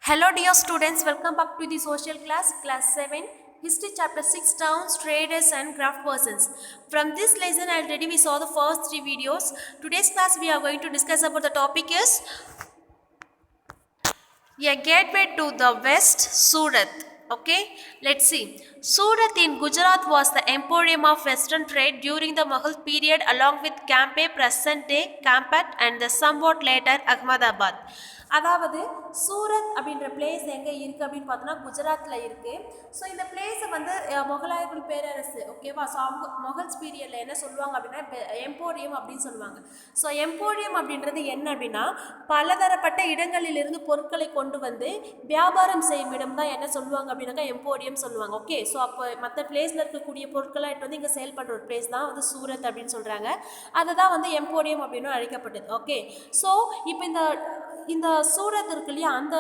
Hello dear students, welcome back to the social class 7, history chapter 6, towns, traders and craft persons. From this lesson already we saw the first 3 videos. Today's class we are going to discuss about the topic is a gateway to the west, Surat. Okay, let's see. Surat in Gujarat was the emporium of western trade during the Mughal period along with Campe, present day Campat and the somewhat later Ahmedabad. அதாவது சூரத் அப்படின்ற place எங்கே இருக்குது அப்படின்னு பார்த்தோன்னா குஜராத்தில் இருக்குது. So இந்த பிளேஸை வந்து முகலாயர்கள் பேரரசு ஓகேவா. ஸோ அவங்க மொகல்ஸ் பீரியடில் என்ன சொல்லுவாங்க அப்படின்னா எம்போரியம் அப்படின்னு சொல்லுவாங்க. ஸோ எம்போரியம் அப்படின்றது என்ன அப்படின்னா பலதரப்பட்ட இடங்களிலிருந்து பொருட்களை கொண்டு வந்து வியாபாரம் செய்யும் இடம் தான் என்ன சொல்லுவாங்க அப்படின்னாக்கா எம்போரியம் சொல்லுவாங்க. ஓகே, ஸோ அப்போ மற்ற பிளேஸில் இருக்கக்கூடிய பொருட்களை வந்து இங்கே சேல் பண்ணுற ஒரு பிளேஸ் தான் வந்து சூரத் அப்படின்னு சொல்கிறாங்க. அதை தான் வந்து எம்போரியம் அப்படின்னு அழைக்கப்பட்டது. ஓகே, ஸோ இப்போ இந்த சூரத் இருக்கு இல்லையா, அந்த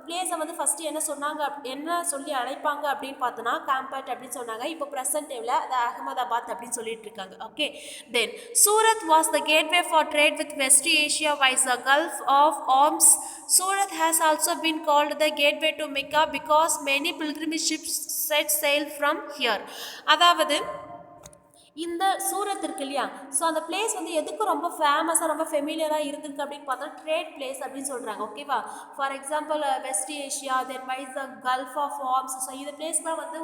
பிளேஸை வந்து ஃபஸ்ட்டு என்ன சொன்னாங்க, என்ன சொல்லி அழைப்பாங்க அப்படின்னு பார்த்தோன்னா காம்பேட் அப்படின்னு சொன்னாங்க. இப்போ ப்ரெசன்ட் டேவில் அது அகமதாபாத் அப்படின்னு சொல்லிட்டு இருக்காங்க. Okay, then Surat was the gateway for trade with West Asia via the Gulf of Ormuz. Surat has also been called the gateway to Mecca because many pilgrimage ships set sail from here. அதாவது இந்த சூரத் இருக்கு இல்லையா, so அந்த place வந்து எதுக்கு ரொம்ப ஃபேமஸாக ரொம்ப ஃபெமிலியராக இருந்திருக்கு அப்படின்னு பார்த்தா ட்ரேட் பிளேஸ் அப்படின்னு சொல்கிறாங்க. ஓகேவா, for example West Asia, then via the Gulf of Ormuz. So இந்த பிளேஸ்லாம் வந்து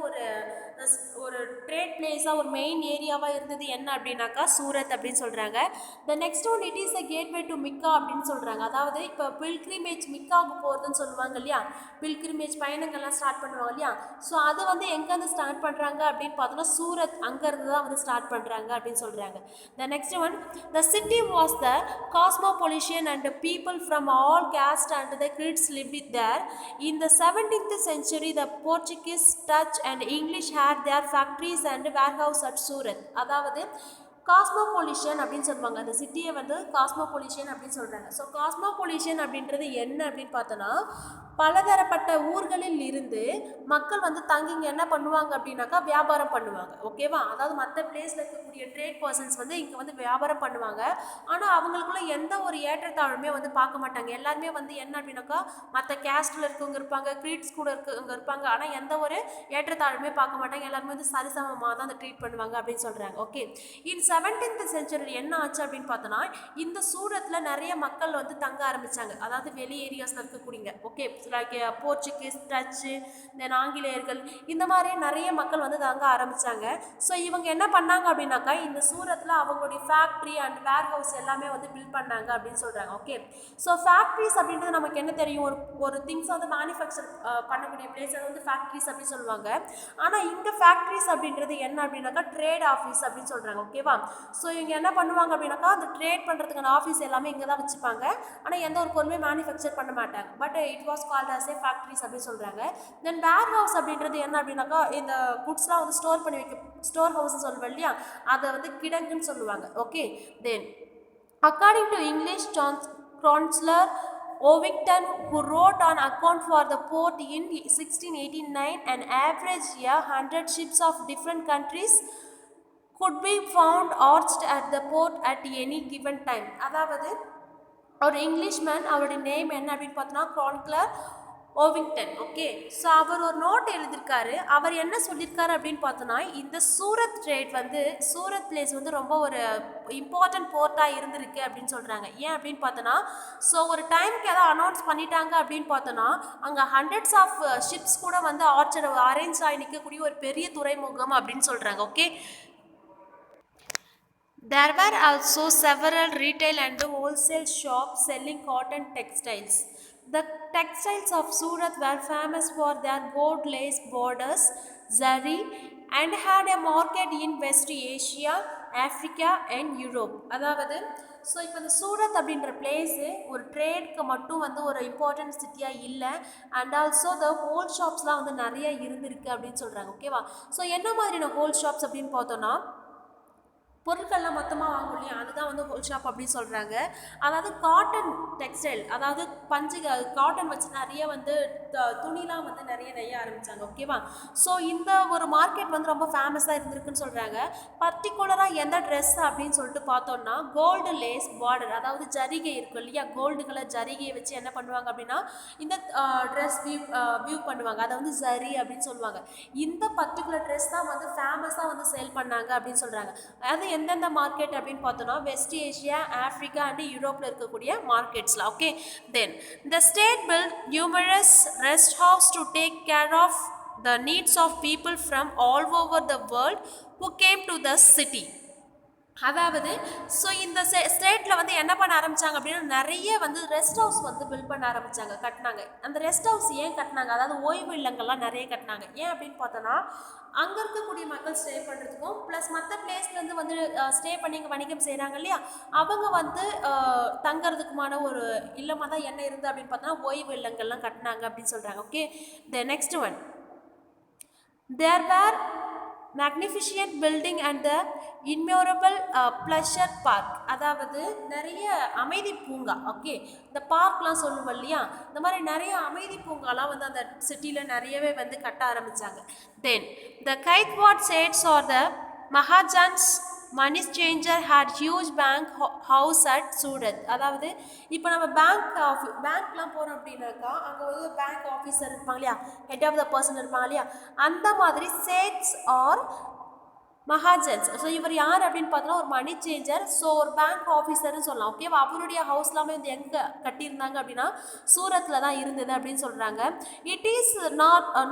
ஒரு ட்ரேட் பிளேஸாக ஒரு மெயின் ஏரியாவாக இருந்தது என்ன அப்படின்னாக்கா சூரத் அப்படின்னு சொல்கிறாங்க. The next one it is a gateway to Mecca அப்படின்னு சொல்கிறாங்க. அதாவது இப்போ பில்கிரிமேஜ் மிக்காவுக்கு போகிறதுன்னு சொல்லுவாங்க இல்லையா, பில்கிரிமேஜ் பயணங்கள்லாம் ஸ்டார்ட் பண்ணுவாங்க இல்லையா. ஸோ அது வந்து எங்கேருந்து ஸ்டார்ட் பண்ணுறாங்க அப்படின்னு பார்த்தோன்னா சூரத் அங்கேருந்து தான் வந்து ஸ்டார்ட் பண்ணுறாங்க அப்படின்னு சொல்கிறாங்க. The next one, the city was the cosmopolitan and people from all caste and the creeds lived there. In the 17th century the Portuguese, Dutch and English had their factories and warehouse at Surat. அதாவது காஸ்மோபொலிஷன் அப்படின்னு சொல்லுவாங்க. அந்த சிட்டியை வந்து காஸ்மோபொலிஷன் அப்படின்னு சொல்கிறாங்க. So காஸ்மோபொலிஷன் அப்படின்றது என்ன அப்படின்னு பார்த்தோன்னா பலதரப்பட்ட ஊர்களில் இருந்து மக்கள் வந்து தங்கிங்க என்ன பண்ணுவாங்க அப்படின்னாக்கா வியாபாரம் பண்ணுவாங்க. ஓகேவா, அதாவது மற்ற பிளேஸில் இருக்கக்கூடிய ட்ரேட் பர்சன்ஸ் வந்து இங்கே வந்து வியாபாரம் பண்ணுவாங்க. ஆனால் அவங்களுக்குள்ள எந்த ஒரு ஏற்றத்தாழ்வுமே வந்து பார்க்க மாட்டாங்க. எல்லாருமே வந்து என்ன அப்படின்னாக்கா மற்ற கேஸ்டில் இருக்கவங்க இருப்பாங்க, க்ரீட்ஸ் கூட இருக்கவங்க இருப்பாங்க. ஆனால் எந்த ஒரு ஏற்றத்தாழ்வுமே பார்க்க மாட்டாங்க. எல்லாருமே வந்து சரிசமமாக தான் அந்த ட்ரீட் பண்ணுவாங்க அப்படின்னு சொல்கிறாங்க. ஓகே, இன் 17th century என்ன ஆச்சு அப்படின்னு பார்த்தோன்னா இந்த சூரத்தில் நிறைய மக்கள் வந்து தங்க ஆரம்பித்தாங்க. அதாவது வெளி ஏரியாஸில் இருக்கக்கூடியங்க. ஓகே, லைக் போர்ச்சுகீஸ், டச்சு, தென் ஆங்கிலேயர்கள், இந்த மாதிரி நிறைய மக்கள் வந்து தங்க ஆரம்பித்தாங்க. ஸோ இவங்க என்ன பண்ணாங்க அப்படின்னாக்கா இந்த சூரத்தில் அவங்களுடைய ஃபேக்ட்ரி அண்ட் வேர் ஹவுஸ் எல்லாமே வந்து பில்ட் பண்ணாங்க அப்படின்னு சொல்கிறாங்க. ஓகே, ஸோ ஃபேக்ட்ரிஸ் அப்படின்றது நமக்கு என்ன தெரியும், ஒரு திங்ஸ் வந்து மேனுஃபேக்சர் பண்ணக்கூடிய பிளேஸ் வந்து ஃபேக்ட்ரிஸ் அப்படின்னு சொல்லுவாங்க. ஆனால் இங்கே ஃபேக்ட்ரிஸ் அப்படின்றது என்ன அப்படின்னாக்கா ட்ரேட் ஆஃபீஸ் அப்படின்னு சொல்கிறாங்க. ஓகேவா, ஸோ இவங்க என்ன பண்ணுவாங்க அப்படின்னாக்கா அந்த ட்ரேட் பண்ணுறதுக்கான ஆஃபீஸ் எல்லாமே இங்கே தான் வச்சுப்பாங்க. ஆனால் எந்த ஒரு பொருளுமே மேனுஃபேக்சர் பண்ண மாட்டாங்க. But it was called as a factories அப்படின்னு சொல்கிறாங்க. தென் வேர் ஹவுஸ் அப்படின்றது என்ன அப்படின்னாக்கா இந்த குட்ஸ்லாம் வந்து ஸ்டோர் பண்ணி வைக்க ஸ்டோர் ஹவுஸ்ன்னு சொல்லுவோம் இல்லையா, அதை வந்து கிடங்குன்னு சொல்லுவாங்க. Okay, then according to English chancellor Ovington, who wrote an account for the port in 1689, an average year 100 ships of different countries could be found arched at the port at any given time. அதாவது ஒரு Englishman, அவருடைய name என்ன அப்படின்னு பார்த்தோன்னா கிரானிக்லர் Ovington. Okay, so அவர் ஒரு note எழுதியிருக்காரு. அவர் என்ன சொல்லியிருக்காரு அப்படின்னு பார்த்தோன்னா இந்த சூரத் ட்ரேட் வந்து சூரத் பிளேஸ் வந்து ரொம்ப ஒரு இம்பார்ட்டன்ட் போர்ட்டாக இருந்திருக்கு அப்படின்னு சொல்கிறாங்க. ஏன் அப்படின்னு பார்த்தோன்னா ஸோ ஒரு டைமுக்கு எதாவது அனௌன்ஸ் பண்ணிட்டாங்க அப்படின்னு பார்த்தோன்னா அங்கே ஹண்ட்ரட்ஸ் ஆஃப் ஷிப்ஸ் கூட வந்து ஆர்ச்சர் அரேஞ்ச் ஆகி நிற்கக்கூடிய ஒரு பெரிய துறைமுகம் அப்படின்னு சொல்கிறாங்க. Okay, there were also several retail and wholesale shops selling cotton textiles. The textiles of Surat were famous for their gold lace borders, zari, and had a market in West Asia, Africa and Europe. அதாவது so இப்போ இந்த சூரத் அப்படின்ற place ஒரு ட்ரேட்க்கு மட்டும் வந்து ஒரு important சிட்டியாக இல்லை, and also the whole ஷாப்ஸ்லாம் வந்து நிறைய இருந்திருக்கு அப்படின்னு சொல்கிறாங்க. ஓகேவா, ஸோ என்ன மாதிரியான ஹோல் ஷாப்ஸ் அப்படின்னு பார்த்தோன்னா பொருட்கள்லாம் மொத்தமாக வாங்கும் இல்லையா, அதுதான் வந்து ஹோல் ஷாப் அப்படின்னு சொல்கிறாங்க. அதாவது காட்டன் டெக்ஸ்டைல், அதாவது பஞ்சு காட்டன் வச்சு நிறைய வந்து துணிலாம் வந்து நிறைய நெய்ய ஆரம்பித்தாங்க. ஓகேவா. ஸோ இந்த ஒரு மார்க்கெட் வந்து ரொம்ப ஃபேமஸாக இருந்திருக்குன்னு சொல்கிறாங்க. பர்டிகுலராக எந்த ட்ரெஸ் அப்படின்னு சொல்லிட்டு பார்த்தோம்னா கோல்டு லேஸ் பார்டர், அதாவது ஜரிகை இருக்கும் இல்லையா, கோல்டு கலர் ஜரிகையை வச்சு என்ன பண்ணுவாங்க அப்படின்னா இந்த ட்ரெஸ் வியூ பண்ணுவாங்க. அதை வந்து ஜரி அப்படின்னு சொல்லுவாங்க. இந்த பர்டிகுலர் ட்ரெஸ் தான் வந்து ஃபேமஸாக வந்து சேல் பண்ணாங்க அப்படின்னு சொல்கிறாங்க. அது எந்தெந்த மார்க்கெட் அப்படின்னு பார்த்தோன்னா வெஸ்ட் ஏஷியா, ஆஃப்ரிக்கா அண்ட் யூரோப்பில் இருக்கக்கூடிய மார்க்கெட்ஸில். Okay. Then the state built numerous rest house to take care of the needs of people from all over the world who came to the city. அதாவது so இந்த ஸ்டேட்டில் வந்து என்ன பண்ண ஆரம்பித்தாங்க அப்படின்னா நிறைய வந்து ரெஸ்ட் ஹவுஸ் வந்து பில்ட் பண்ண ஆரம்பித்தாங்க, கட்டினாங்க. அந்த ரெஸ்ட் ஹவுஸ் ஏன் கட்டினாங்க, அதாவது ஓய்வு இல்லங்கள்லாம் நிறைய கட்டினாங்க. ஏன் அப்படின்னு பார்த்தோன்னா அங்கே இருக்கக்கூடிய மக்கள் ஸ்டே பண்ணுறதுக்கும் ப்ளஸ் மற்ற பிளேஸ்லேருந்து வந்து ஸ்டே பண்ணி இங்கே வணிகம் செய்கிறாங்க இல்லையா, அவங்க வந்து தங்கிறதுக்குமான ஒரு இல்லமாக தான் என்ன இருந்தது அப்படின்னு பார்த்தோன்னா ஓய்வு இல்லங்கள்லாம் கட்டினாங்க அப்படின்னு சொல்கிறாங்க. Okay. The next one, there were magnificent building and the innumerable pleasure park, அதாவது நிறைய அமைதி பூங்கா. ஓகே. இந்த பார்க்லாம் சொல்லுவோம் இல்லையா, இந்த மாதிரி நிறைய அமைதி பூங்காலாம் வந்து அந்த சிட்டியில் நிறையவே வந்து கட்ட ஆரம்பித்தாங்க. Then the Kaithwad states or the Mahajans money changer had huge bank house at Surat. அதாவது இப்போ நம்ம பேங்க்லாம் போகிறோம் அப்படின்னாக்கா அங்கே வந்து பேங்க் ஆஃபீஸர் இருப்பாங்க இல்லையா, ஹெட் ஆஃப் த பர்சன் இருப்பாங்க இல்லையா, அந்த மாதிரி சேட்ஸ் ஆர் மகாஜன்ஸ். ஸோ இவர் யார் அப்படின்னு பார்த்தோன்னா ஒரு மணி சேஞ்சர், ஸோ ஒரு பேங்க் ஆஃபீஸர்னு சொல்லலாம். ஓகேவா. அவருடைய ஹவுஸ்லாமே வந்து எங்கே கட்டியிருந்தாங்க அப்படின்னா சூரத்தில் தான் இருந்தது அப்படின்னு சொல்கிறாங்க. It is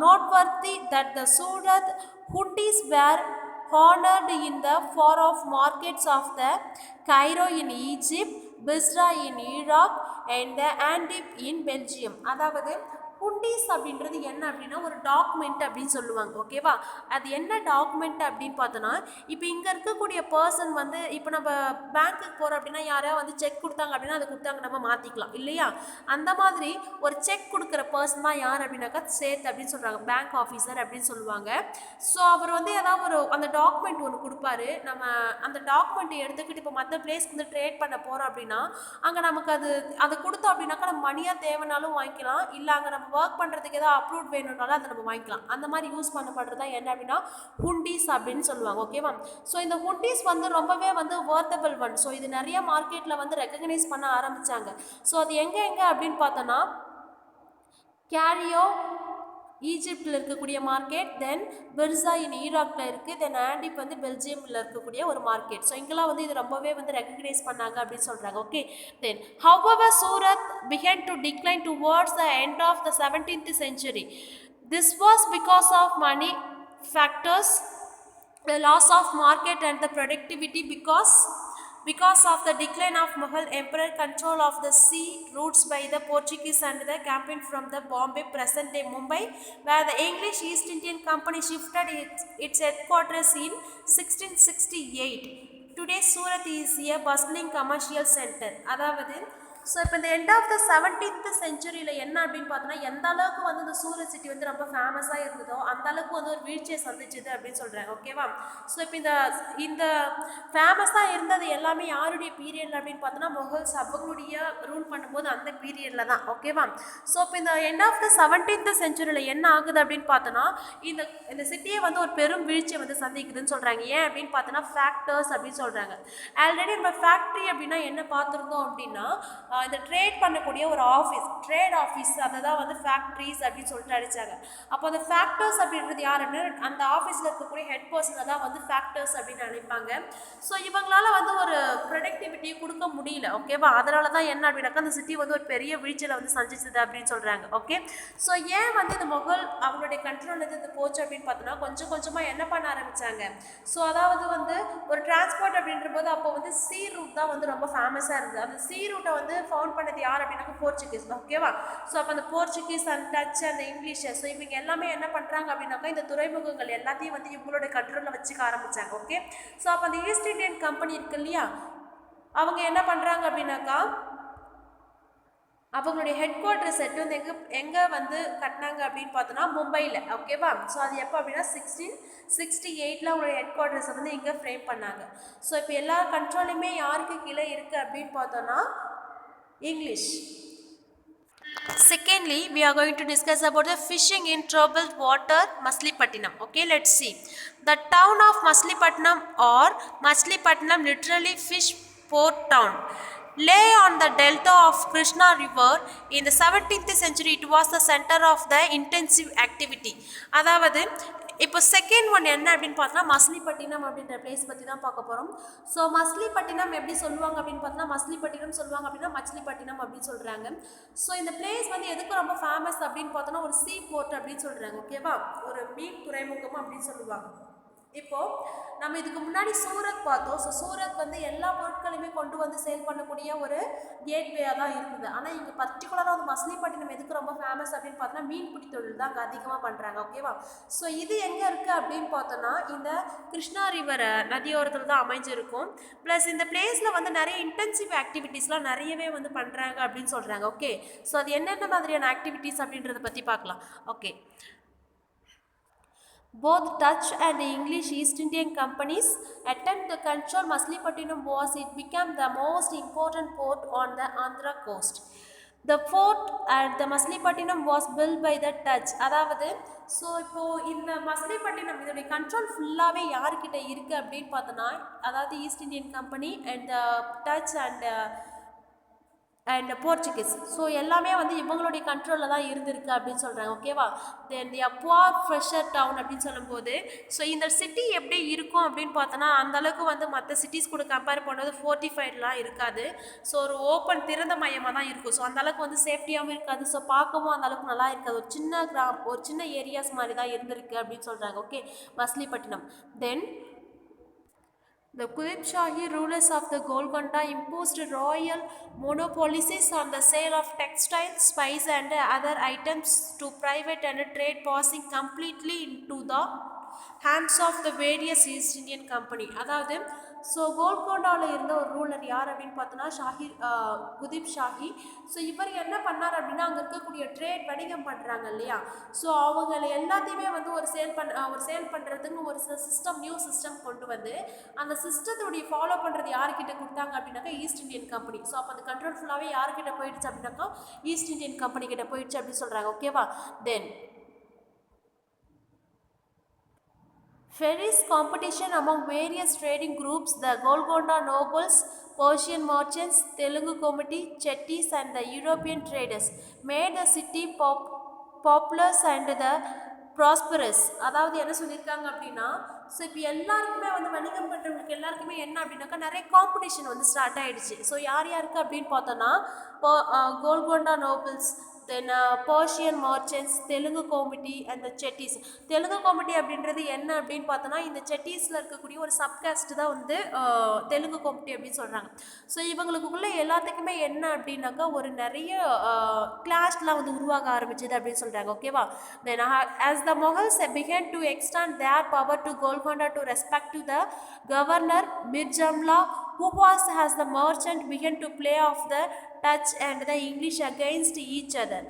not worthy that the Surat hundis were honored in the far off markets of the Cairo in Egypt, Basra in Iraq and the Antibes in Belgium. அதாவது ஹுண்டீஸ் அப்படின்றது என்ன அப்படின்னா ஒரு டாக்குமெண்ட் அப்படின்னு சொல்லுவாங்க. ஓகேவா. அது என்ன டாக்குமெண்ட் அப்படின்னு பார்த்தோன்னா இப்போ இங்கே இருக்கக்கூடிய பர்சன் வந்து இப்போ நம்ம பேங்க்குக்கு போகிறோம் அப்படின்னா யாரையா வந்து செக் கொடுத்தாங்க அப்படின்னா அதை கொடுத்தாங்க நம்ம மாற்றிக்கலாம் இல்லையா, அந்த மாதிரி ஒரு செக் கொடுக்குற பர்சன் தான் யார் அப்படின்னாக்கா சேத் அப்படின்னு சொல்கிறாங்க, பேங்க் ஆஃபீஸர் அப்படின்னு சொல்லுவாங்க. ஸோ அவர் வந்து ஏதாவது ஒரு அந்த டாக்குமெண்ட் ஒன்று கொடுப்பாரு. நம்ம அந்த டாக்குமெண்ட்டை எடுத்துக்கிட்டு இப்போ மற்ற பிளேஸ்க்கு வந்து ட்ரேட் பண்ண போகிறோம் அப்படின்னா அங்கே நமக்கு அதை கொடுத்தோம் அப்படின்னாக்கா நம்ம மணியாக தேவைனாலும் வாங்கிக்கலாம், இல்லை அங்கே நம்ம ஒர்க் பண்ணுறதுக்கு ஏதாவது அப்ரூவ் வேணும்னாலும் அதை நம்ம வாங்கிக்கலாம். அந்த மாதிரி யூஸ் பண்ணப்படுறதா என்ன அப்படின்னா ஹுண்டீஸ் அப்படின்னு சொல்லுவாங்க. ஓகேவா. ஸோ இந்த ஹுண்டீஸ் வந்து ரொம்பவே வந்து வர்த்தபிள் ஒன். ஸோ இது நிறைய மார்க்கெட்டில் வந்து ரெக்கக்னைஸ் பண்ண ஆரம்பித்தாங்க. ஸோ அது எங்கே அப்படின்னு பார்த்தோன்னா கேரியோ ஈஜிப்டில் இருக்கக்கூடிய மார்க்கெட், தென் பெர்சா இன் ஈராக்கில் இருக்குது, தென் ஆண்டிப் வந்து பெல்ஜியமில் இருக்கக்கூடிய ஒரு மார்க்கெட். ஸோ இங்கெல்லாம் வந்து இது ரொம்பவே வந்து ரெக்கக்னைஸ் பண்ணாங்க அப்படின்னு சொல்கிறாங்க. Okay. Then however Surat began to decline towards the end of the 17th century. This was because of money factors, the loss of market and the productivity because of the decline of Mughal emperor control of the sea routes by the Portuguese and the campaign from the Bombay, present day Mumbai, where the English East Indian Company shifted its headquarters in 1668. Today Surat is a bustling commercial center. அதாவது so இப்போ இந்த end of the 17th செஞ்சுரியில் என்ன அப்படின்னு பார்த்தோன்னா எந்த அளவுக்கு வந்து இந்த சூரத் சிட்டி வந்து ரொம்ப ஃபேமஸாக இருந்ததோ அந்த அளவுக்கு வந்து ஒரு வீழ்ச்சியை சந்திச்சுது அப்படின்னு சொல்கிறாங்க. ஓகேவா. ஸோ இப்போ இந்த ஃபேமஸாக இருந்தது எல்லாமே யாருடைய பீரியடில் அப்படின்னு பார்த்தோன்னா முகல்ஸ் அவங்களுடைய ரூல் பண்ணும்போது அந்த பீரியடில் தான். ஓகேவா. ஸோ இப்போ இந்த எண்ட் ஆஃப் த 17th செஞ்சுரியில் என்ன ஆகுது அப்படின்னு பார்த்தோன்னா இந்த சிட்டியை வந்து ஒரு பெரும் வீழ்ச்சியை வந்து சந்திக்குதுன்னு சொல்கிறாங்க. ஏன் அப்படின்னு பார்த்தோன்னா ஃபேக்டர்ஸ் அப்படின்னு சொல்கிறாங்க. ஆல்ரெடி நம்ம ஃபேக்ட்ரி அப்படின்னா என்ன பார்த்துருந்தோம் அப்படின்னா இந்த ட்ரேட் பண்ணக்கூடிய ஒரு ஆஃபீஸ், ட்ரேட் ஆஃபீஸ், அதை தான் வந்து ஃபேக்ட்ரிஸ் அப்படின்னு சொல்லிட்டு அடித்தாங்க. அப்போ அந்த ஃபேக்டர்ஸ் அப்படின்றது யார் அப்படின்னா அந்த ஆஃபீஸில் இருக்கக்கூடிய ஹெட் பர்சனை தான் வந்து ஃபேக்டர்ஸ் அப்படின்னு நினைப்பாங்க. ஸோ இவங்களால வந்து ஒரு ப்ரொடக்டிவிட்டியை கொடுக்க முடியல. ஓகேவா. அதனால தான் என்ன அப்படின்னாக்கா அந்த சிட்டி வந்து ஒரு பெரிய வீழ்ச்சியில் வந்து சந்திச்சது அப்படின்னு சொல்கிறாங்க. ஓகே. ஸோ ஏன் வந்து இந்த முகல் அவங்களுடைய கண்ட்ரோல் இது போச்சு அப்படின்னு பார்த்தோன்னா கொஞ்சம் கொஞ்சமாக என்ன பண்ண ஆரம்பித்தாங்க. ஸோ அதாவது வந்து ஒரு டிரான்ஸ்போர்ட் அப்படின்ற போது அப்போ வந்து சீ ரூட் தான் வந்து ரொம்ப ஃபேமஸாக இருந்தது. அந்த சீ ரூட்டை வந்து ஃபவுண்ட் பண்ணது யார் அப்படின்னாக்கா போர்ச்சுகீஸ். ஓகேவா. ஸோ அப்போ அந்த போர்ச்சுகீஸ் அண்ட் டச் அந்த இங்கிலீஷ், ஸோ இவங்க எல்லாமே என்ன பண்ணுறாங்க அப்படின்னாக்கா இந்த துறைமுகங்கள் எல்லாத்தையும் வந்து இவங்களோட கண்ட்ரோலில் வச்சுக்க ஆரம்பித்தாங்க. ஓகே. ஸோ அப்போ அந்த ஈஸ்ட் இண்டியன் கம்பெனி இருக்கு இல்லையா, அவங்க என்ன பண்ணுறாங்க அப்படின்னாக்கா அவங்களுடைய ஹெட் குவார்ட்டர் செட் வந்து எங்கே வந்து கட்டினாங்க அப்படின்னு பார்த்தோன்னா மும்பையில். ஓகேவா? ஸோ அது எப்போ அப்படின்னா 1668 அவங்களுடைய ஹெட் குவார்ட்டர்ஸை வந்து இங்கே ஃப்ரேம் பண்ணாங்க. ஸோ இப்போ எல்லா கண்ட்ரோலுமே யாருக்கு கீழே இருக்குது அப்படின்னு பார்த்தோன்னா English. Secondly, we are going to discuss about the fishing in troubled water, Machilipatnam. Okay, let's see. The town of Machilipatnam or Machilipatnam, literally fish port town, lay on the delta of Krishna River. In the 17th century, it was the center of the intensive activity. அதாவது இப்போ second one என்ன அப்படின்னு பார்த்தோன்னா மசிலிப்பட்டினம் அப்படின்ற place பற்றி தான் பார்க்க போகிறோம். ஸோ மசிலிப்பட்டினம் எப்படி சொல்லுவாங்க அப்படின்னு பார்த்தோன்னா மசிலிப்பட்டினம் சொல்லுவாங்க அப்படின்னா மச்சிலிப்பட்டினம் அப்படின்னு சொல்கிறாங்க. ஸோ இந்த பிளேஸ் வந்து எதுக்கு ரொம்ப ஃபேமஸ் அப்படின்னு பார்த்தோன்னா ஒரு சீ போர்ட் அப்படின்னு சொல்கிறாங்க. ஓகேவா? ஒரு மீன் துறைமுகம் அப்படின்னு சொல்லுவாங்க. இப்போது நம்ம இதுக்கு முன்னாடி சூரத் பார்த்தோம். ஸோ சூரத் வந்து எல்லா பொருட்களையுமே கொண்டு வந்து சேல் பண்ணக்கூடிய ஒரு கேட்வேயாக தான் இருந்தது. ஆனால் இங்கே பர்டிகுலராக வந்து மசிலிப்பட்டினம் எதுக்கு ரொம்ப ஃபேமஸ் அப்படின்னு பார்த்தோன்னா மீன்பிடி தொழில் தான் அங்கே அதிகமாக பண்ணுறாங்க. ஓகேவா? ஸோ இது எங்கே இருக்குது அப்படின்னு பார்த்தோன்னா இந்த கிருஷ்ணா ரிவர் நதியோரத்தில் தான் அமைஞ்சிருக்கும். ப்ளஸ் இந்த பிளேஸில் வந்து நிறைய இன்டென்சிவ் ஆக்டிவிட்டீஸ்லாம் நிறையவே வந்து பண்ணுறாங்க அப்படின்னு சொல்கிறாங்க. ஓகே, ஸோ அது என்னென்ன மாதிரியான ஆக்டிவிட்டீஸ் அப்படின்றத பற்றி பார்க்கலாம். Okay, both Dutch and English East Indian companies attempt to control Machilipatnam was it became the most important port on the Andhra coast. The fort at the Machilipatnam was built by the Dutch. அதாவது so இப்போது இந்த மசிலிப்பட்டினம் இதோடைய control ஃபுல்லாகவே யார்கிட்ட இருக்குது அப்படின்னு பார்த்தோன்னா அதாவது East Indian company and Dutch and Portuguese. So எல்லாமே வந்து இவங்களுடைய கண்ட்ரோலில் தான் இருந்திருக்கு அப்படின்னு சொல்கிறாங்க. ஓகேவா? தென் புவர் ஃப்ரெஷர் டவுன் அப்படின்னு சொல்லும்போது ஸோ இந்த சிட்டி எப்படி இருக்கும் அப்படின்னு பார்த்தோன்னா அந்தளவுக்கு வந்து மற்ற சிட்டிஸ் கூட கம்பேர் பண்ணும்போது ஃபோர்ட்டிஃபைட்லாம் இருக்காது. ஸோ ஒரு ஓப்பன் திறந்த மையமாக தான் இருக்கும். ஸோ அந்தளவுக்கு வந்து சேஃப்டியாகவும் இருக்காது. ஸோ பார்க்கவும் அந்தளவுக்கு நல்லா இருக்காது. ஒரு சின்ன ஏரியாஸ் மாதிரி தான் இருந்திருக்கு அப்படின்னு சொல்கிறாங்க. Okay, Masulipatnam. Then the Qutb Shahi rulers of the Golconda imposed royal monopolies on the sale of textiles, spice and other items to private and trade, passing completely into the hands of the various East Indian Company. அதாவது so கோல்கொண்டாவில் இருந்த ஒரு ruler யார் அப்படின்னு பார்த்தோன்னா Sudip Shahi. So இவர் என்ன பண்ணார் அப்படின்னா அங்கே இருக்கக்கூடிய ட்ரேட் வணிகம் பண்ணுறாங்க இல்லையா, ஸோ அவங்களை எல்லாத்தையுமே வந்து ஒரு சேல் பண்ணுறதுக்கு ஒரு நியூ சிஸ்டம் கொண்டு வந்து அந்த சிஸ்டத்துடைய ஃபாலோ பண்ணுறது யார்கிட்ட கொடுத்தாங்க அப்படின்னாக்கா ஈஸ்ட் இந்தியன் கம்பெனி. ஸோ அப்போ அந்த கண்ட்ரோல் ஃபுல்லாகவே யார்கிட்ட போயிடுச்சு அப்படின்னாக்கா ஈஸ்ட் இந்தியன் கம்பெனி கிட்ட போயிடுச்சு அப்படின்னு சொல்கிறாங்க. ஓகேவா? தென் fierce competition among various trading groups, the Golconda nobles, Persian merchants, Telugu community, Chettis and the European traders made the city populous and the prosperous. அதாவது என்ன சொல்லியிருக்காங்க அப்படின்னா ஸோ இப்போ எல்லாருக்குமே வந்து வணிகம் பண்ணுறவங்களுக்கு எல்லாருக்குமே என்ன அப்படின்னாக்கா நிறைய காம்படிஷன் வந்து ஸ்டார்ட் ஆகிடுச்சு. ஸோ யாருக்கு அப்படின்னு பார்த்தோன்னா Golconda nobles, then Persian merchants, Telugu Komati and the Chettis. Telugu Komati அப்படின்றது என்ன அப்படின்னு பார்த்தோன்னா இந்த செட்டிஸில் இருக்கக்கூடிய ஒரு சப்காஸ்ட் தான் வந்து தெலுங்கு கோமிட்டி அப்படின்னு சொல்கிறாங்க. ஸோ இவங்களுக்குள்ளே எல்லாத்துக்குமே என்ன அப்படின்னாக்கா ஒரு நிறைய கிளாஷ்லாம் வந்து உருவாக ஆரம்பிச்சது அப்படின்னு சொல்கிறாங்க. ஓகேவா? தென் as the Mughals began to extend their power to Golconda to respect to the governor Mir Jamla, who was as the merchant began to play off the Dutch and the English against each other.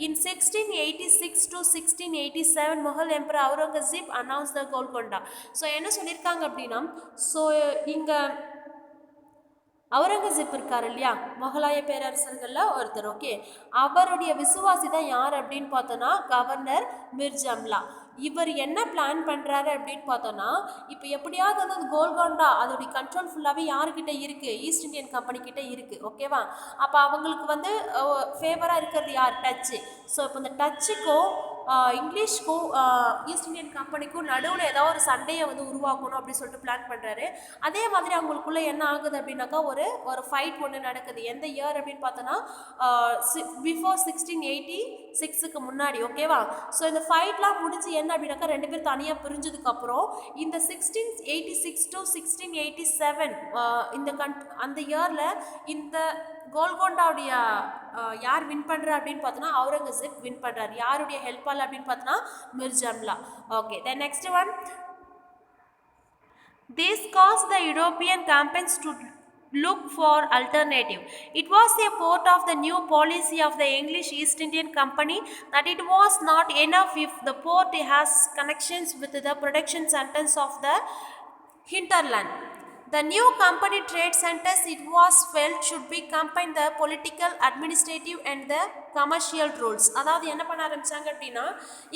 In 1686 to 1687 Mughal Emperor Aurangzeb announced the Golconda. So என்ன சொல்லியிருக்காங்க அப்படின்னா so இங்கே அவுரங்கசீப் இருக்கார் இல்லையா, முகலாய பேரரசர்களில் ஒருத்தர். Okay, அவருடைய விசுவாசி தான் யார் அப்படின்னு பார்த்தோன்னா கவர்னர் மிர் ஜம்லா. இவர் என்ன பிளான் பண்ணுறாரு அப்படின்னு பார்த்தோன்னா இப்போ எப்படியாவது வந்து கோல்கொண்டா அதோடைய கண்ட்ரோல் ஃபுல்லாகவே யார்கிட்ட இருக்குது, ஈஸ்ட் இந்தியன் கம்பெனி கிட்டே இருக்குது. ஓகேவா? அப்போ அவங்களுக்கு வந்து ஃபேவராக இருக்கிறது யார், டச்சு. ஸோ இப்போ இந்த டச்சுக்கும் இங்கிலீஷ்க்கும் ஈஸ்ட் இந்தியன் கம்பெனிக்கும் நடுவில் ஏதாவது ஒரு சண்டையை வந்து உருவாக்கணும் அப்படின்னு சொல்லிட்டு பிளான் பண்ணுறாரு. அதே மாதிரி அவங்களுக்குள்ளே என்ன ஆகுது அப்படின்னாக்கா ஒரு ஃபைட் ஒன்று நடக்குது. எந்த இயர் அப்படின்னு பார்த்தோன்னா பிஃபோர் 1686 முன்னாடி. ஓகேவா? ஸோ இந்த ஃபைட்லாம் முடிஞ்சு என்ன அப்படின்னாக்கா ரெண்டு பேர் தனியாக பிரிஞ்சதுக்கப்புறம் இந்த 1686 to 1687 அந்த இயரில் இந்த கோல்கொண்டாவுடைய யார் வின் பண்ணுறா அப்படின்னு பார்த்தோன்னா அவுரங்கசீப் வின் பண்ணுறாரு. யாருடைய ஹெல்ப்பால் அப்படின்னு பார்த்தோன்னா Mir Jumla. Okay, then next one, this caused the European campaigns to look for alternative. It was a part of the new policy of the English East Indian Company that it was not enough if the port has connections with the production centers of the hinterland. The new company trade centers, it was felt, should be combine the political, administrative and the commercial roles. அதாவது என்ன பண்ண ஆரம்பிச்சாங்க அப்படின்னா,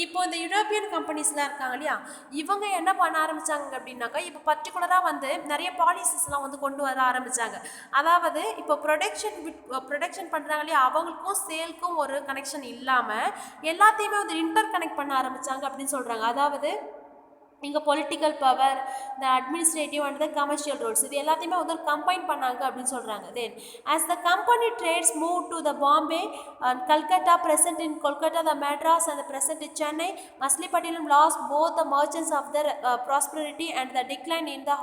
இப்போ இந்த European கம்பெனிஸ்லாம் இருக்காங்க இல்லையா, இவங்க என்ன பண்ண ஆரம்பிச்சாங்க அப்படின்னாக்கா, இப்போ பர்டிகுலராக வந்து நிறைய பாலிசிஸ்லாம் வந்து கொண்டு வர ஆரம்பிச்சாங்க. அதாவது இப்போ ப்ரொடக்ஷன் பண்ணுறாங்க இல்லையா, அவங்களுக்கும் சேல்க்கும் ஒரு கனெக்ஷன் இல்லாமல் எல்லாத்தையுமே வந்து இன்டர் கனெக்ட் பண்ண ஆரம்பிச்சாங்க அப்படின்னு சொல்கிறாங்க. அதாவது இங்கே பொலிட்டிக்கல் பவர், இந்த administrative and the commercial roles, இது எல்லாத்தையுமே வந்து கம்பைன் பண்ணாங்க அப்படின்னு சொல்கிறாங்க. Then as the company trades move to the Bombay and Calcutta, present in Kolkata, the Madras and the present in Chennai, Machilipatnam lost both the merchants of their prosperity and the decline in the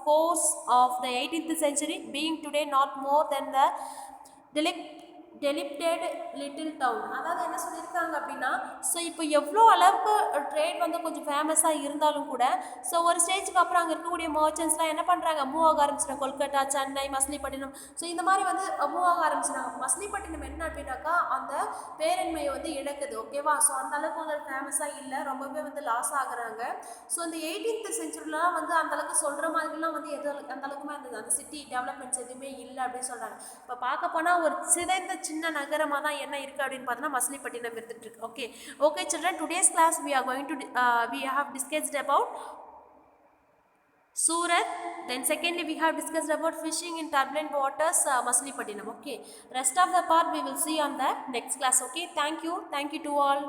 course of the 18th century, being today not more than the dilapidated little town. அதாவது என்ன சொல்லியிருக்காங்க அப்படின்னா, so இப்போ எவ்வளோ அளவுக்கு trade வந்து கொஞ்சம் ஃபேமஸாக இருந்தாலும் கூட, ஸோ ஒரு ஸ்டேஜுக்கு அப்புறம் அங்கே இருக்கக்கூடிய மர்ச்சன்ட்ஸ்லாம் என்ன பண்ணுறாங்க, மூவ் ஆக ஆரம்பிச்சிட்டாங்க. கொல்கட்டா, சென்னை, மசிலிப்பட்டினம், ஸோ இந்த மாதிரி வந்து மூவ் ஆக ஆரம்பிச்சிட்டாங்க. மசிலிப்பட்டினம் என்ன அப்படின்னாக்கா அந்த பேரன்மையை வந்து இழக்குது. ஓகேவா? ஸோ அந்த அளவுக்கு வந்து ஃபேமஸாக இல்லை, ரொம்பவே வந்து லாஸ் ஆகுறாங்க. ஸோ இந்த 18th செஞ்சுரிலாம் வந்து அந்தளவுக்கு சொல்கிற மாதிரிலாம் வந்து அந்த அளவுக்குமே அந்த சிட்டி டெவலப்மெண்ட்ஸ் எதுவுமே இல்லை அப்படின்னு சொல்கிறாங்க. இப்போ பார்க்க போனால் ஒரு சிதைந்த சின்ன நகரமாக தான் என்ன இருக்குது அப்படின்னு பார்த்தோன்னா மசிலிப்பட்டினம் இருந்துட்டு இருக்கு. Okay okay children, today's class we have discussed about Surat. Then secondly we have discussed about fishing in turbulent waters, Masilepattinam. Okay, rest of the part we will see on the next class. Okay, thank you to all.